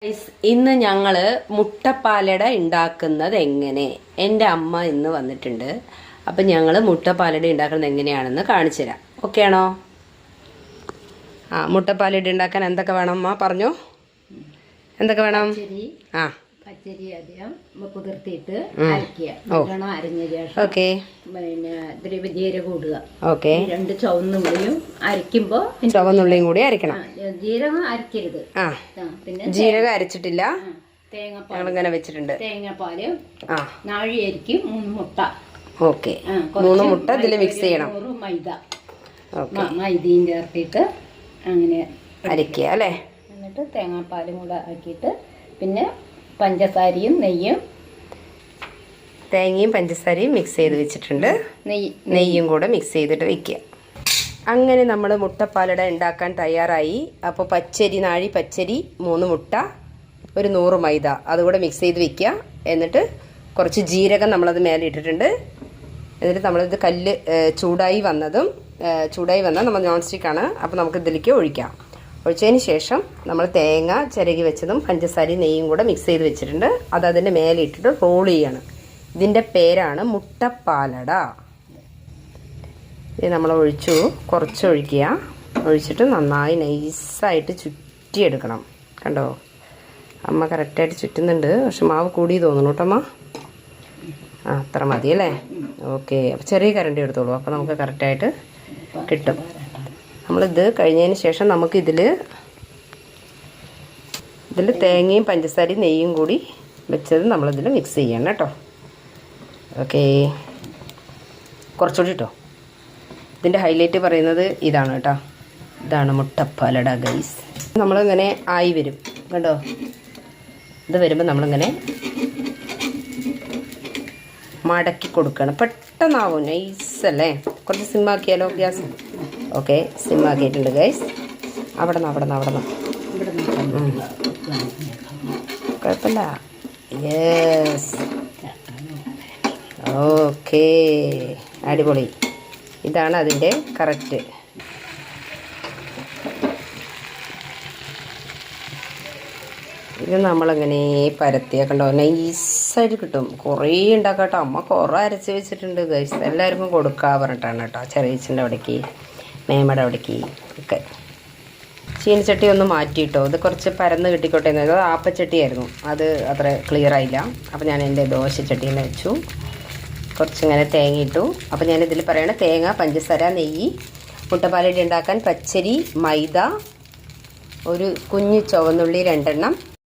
ഇന്ന് ഞങ്ങള് മുട്ടപ്പാലട ഉണ്ടാക്കുന്നത് എങ്ങനെ എൻ്റെ അമ്മ ഇന്ന് വന്നിട്ടുണ്ട്. അപ്പം ഞങ്ങൾ മുട്ടപ്പാലട ഉണ്ടാക്കുന്നത് എങ്ങനെയാണെന്ന് കാണിച്ചു തരാം. ഓക്കെ ആണോ? മുട്ടപ്പാലട ഉണ്ടാക്കാൻ എന്തൊക്കെ വേണം അമ്മ പറഞ്ഞോ. എന്തൊക്കെ വേണം? പച്ചരി ആദ്യം കുതിർത്തിയിട്ട് അരയ്ക്കുക. നല്ലോണം അരഞ്ഞ ശേഷം പിന്നെ ജീരകം ഇടുക. ഓക്കെ. 2 ചുവന്നുള്ളിയും അരയ്ക്കുമ്പോ ചുവന്നുള്ളിയും കൂടി അരയ്ക്കണം. ജീരകം അരക്കരുത്. പിന്നെ ജീരകം അരച്ചിട്ടില്ല, തേങ്ങാപ്പാൽ ഇങ്ങനെ വെച്ചിട്ടുണ്ട്. തേങ്ങാപ്പാല് നാഴിയായിരിക്കും 3 മുട്ട. ഓക്കെ. 3 മുട്ട ഇതിൽ മിക്സ് ചെയ്യണം. മൈദയും ചേർത്തിട്ട് അങ്ങനെ അരയ്ക്കുക അല്ലേ. എന്നിട്ട് തേങ്ങാപ്പാലും കൂടെ ആക്കിയിട്ട് പിന്നെ പഞ്ചസാരയും തേങ്ങയും പഞ്ചസാരയും മിക്സ് ചെയ്ത് വെച്ചിട്ടുണ്ട്. നെയ്യും കൂടെ മിക്സ് ചെയ്തിട്ട് വെക്കുക. അങ്ങനെ നമ്മൾ മുട്ടപ്പാലട ഉണ്ടാക്കാൻ തയ്യാറായി. അപ്പോൾ നാഴി പച്ചരി, 3 മുട്ട, ഒരു 100 മൈദ അതുകൂടെ മിക്സ് ചെയ്ത് വെക്കുക. എന്നിട്ട് കുറച്ച് ജീരകം നമ്മളത് മേലെ ഇട്ടിട്ടുണ്ട്. എന്നിട്ട് നമ്മളിത് കല്ല് ചൂടായി വന്നാൽ നമ്മൾ നോൺ സ്റ്റിക്കാണ്. അപ്പോൾ നമുക്ക് ഇതിലേക്ക് ഒഴിക്കാം. ഒഴിച്ചതിന് ശേഷം നമ്മൾ തേങ്ങ ചിരകി വെച്ചതും പഞ്ചസാരയും നെയ്യും കൂടെ മിക്സ് ചെയ്ത് വെച്ചിട്ടുണ്ട്. അത് അതിൻ്റെ മേലെ ഇട്ടിട്ട് റോൾ ചെയ്യണം. ഇതിൻ്റെ പേരാണ് മുട്ടപ്പാലട. ഇത് നമ്മൾ കുറച്ച് ഒഴിക്കുക. ഒഴിച്ചിട്ട് നന്നായി നൈസായിട്ട് ചുറ്റിയെടുക്കണം. കണ്ടോ, അമ്മ കറക്റ്റായിട്ട് ചുറ്റുന്നുണ്ട്. പക്ഷെ മാവ് കൂടി തോന്നുന്നു കേട്ടമ്മ. അത്ര മതി അല്ലേ. ഓക്കെ. അപ്പോൾ ചെറിയ കരണ്ടി എടുത്തോളൂ. അപ്പോൾ നമുക്ക് കറക്റ്റായിട്ട് കിട്ടും. നമ്മളിത് കഴിഞ്ഞതിന് ശേഷം നമുക്ക് ഇതിൽ തേങ്ങയും പഞ്ചസാരയും നെയ്യും കൂടി വെച്ചത് നമ്മളിതിൽ മിക്സ് ചെയ്യണം കേട്ടോ. ഓക്കെ. കുറച്ചുകൂടി കേട്ടോ. ഇതിൻ്റെ ഹൈലൈറ്റ് പറയുന്നത് ഇതാണ് കേട്ടോ. ഇതാണ് മുട്ടപ്പാലട ഗൈസ്. നമ്മളിങ്ങനെ ആയി വരും കണ്ടോ. ഇത് വരുമ്പോൾ നമ്മളിങ്ങനെ മടക്കി കൊടുക്കണം. പെട്ടെന്നാവും. നൈസല്ലേ. കുറച്ച് സിമ്മാക്കിയാലോ ഗ്യാസ്. ഓക്കെ, സിമ്മാക്കിയിട്ടുണ്ട് ഗൈസ്. അവിടെ നിന്ന് കുഴപ്പമില്ല. യെസ്, ഓക്കെ, അടിപൊളി. ഇതാണ് അതിൻ്റെ കറക്റ്റ്. ഇത് നമ്മളിങ്ങനെ പരത്തിയാൽ കണ്ടോ നൈസായിട്ട് കിട്ടും. കുറേ ഉണ്ടാക്കാട്ടോ. അമ്മ കുറേ അരച്ച് വെച്ചിട്ടുണ്ട് ഗൈസ്. എല്ലാവർക്കും കൊടുക്കാൻ പറഞ്ഞിട്ടാണ് കേട്ടോ. ചെറിയച്ഛൻ്റെ അവിടേക്ക്, മേമയുടെ അവിടേക്ക് ഒക്കെ. ചീനിച്ചട്ടി ഒന്ന് മാറ്റിയിട്ടോ. ഇത് കുറച്ച് പരന്ന് കിട്ടിക്കോട്ടെ എന്നത്. ആപ്പച്ചട്ടിയായിരുന്നു, അത് അത്ര ക്ലിയർ ആയില്ല. അപ്പോൾ ഞാൻ എൻ്റെ ദോശച്ചട്ടിയിൽ വെച്ചു. കുറച്ചിങ്ങനെ തേങ്ങ ഇട്ടു. അപ്പോൾ ഞാനിതിൽ പറയണ തേങ്ങ, പഞ്ചസാര, നെയ്യ്, മുട്ടപ്പാലട ഉണ്ടാക്കാൻ പച്ചരി, മൈദ, ഒരു കുഞ്ഞു ചുവന്നുള്ളി 2 എണ്ണം,